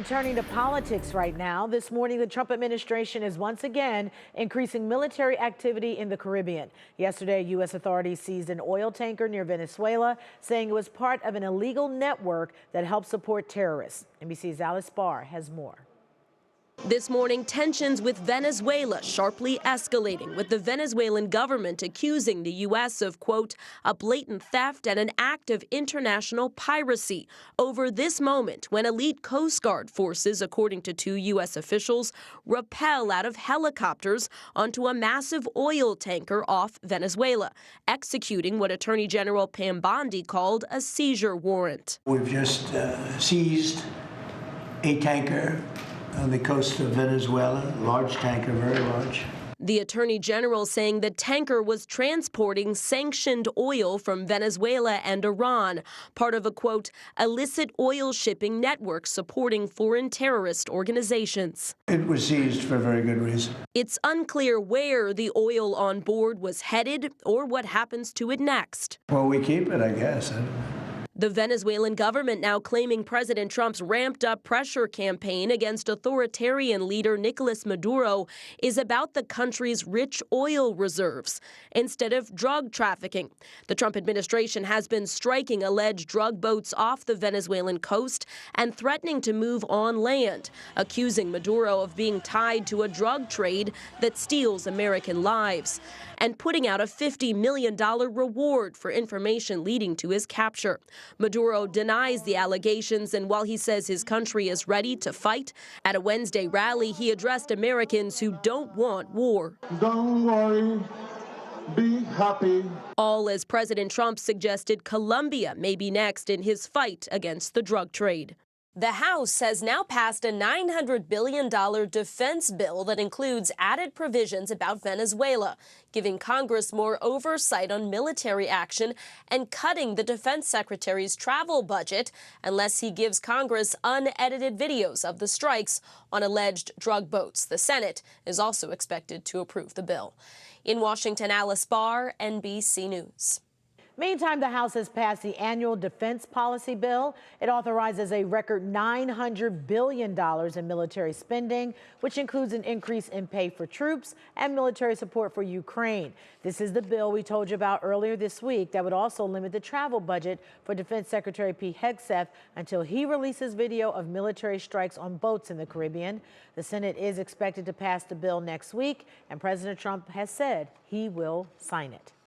Turning to politics right now, this morning the Trump administration is once again increasing military activity in the Caribbean. Yesterday, U.S. authorities seized an oil tanker near Venezuela, saying it was part of an illegal network that helps support terrorists. NBC's Alice Barr has more. This morning, tensions with Venezuela sharply escalating, with the Venezuelan government accusing the U.S. of, quote, a blatant theft and an act of international piracy over this moment when elite Coast Guard forces, according to two U.S. officials, rappel out of helicopters onto a massive oil tanker off Venezuela, executing what Attorney General Pam Bondi called a seizure warrant. We've just seized a tanker on the coast of Venezuela, large tanker, very large. The Attorney General saying the tanker was transporting sanctioned oil from Venezuela and Iran, part of a, quote, illicit oil shipping network supporting foreign terrorist organizations. It was seized for a very good reason. It's unclear where the oil on board was headed or what happens to it next. Well, we keep it, I guess. The Venezuelan government now claiming President Trump's ramped-up pressure campaign against authoritarian leader Nicolás Maduro is about the country's rich oil reserves instead of drug trafficking. The Trump administration has been striking alleged drug boats off the Venezuelan coast and threatening to move on land, accusing Maduro of being tied to a drug trade that steals American lives, and putting out a $50 million reward for information leading to his capture. Maduro denies the allegations, and while he says his country is ready to fight, at a Wednesday rally, he addressed Americans who don't want war. Don't worry, be happy. All as President Trump suggested Colombia may be next in his fight against the drug trade. The House has now passed a $900 billion defense bill that includes added provisions about Venezuela, giving Congress more oversight on military action and cutting the defense secretary's travel budget unless he gives Congress unedited videos of the strikes on alleged drug boats. The Senate is also expected to approve the bill. In Washington, Alice Barr, NBC News. Meantime, the House has passed the annual defense policy bill. It authorizes a record $900 billion in military spending, which includes an increase in pay for troops and military support for Ukraine. This is the bill we told you about earlier this week that would also limit the travel budget for Defense Secretary Pete Hegseth until he releases video of military strikes on boats in the Caribbean. The Senate is expected to pass the bill next week, and President Trump has said he will sign it.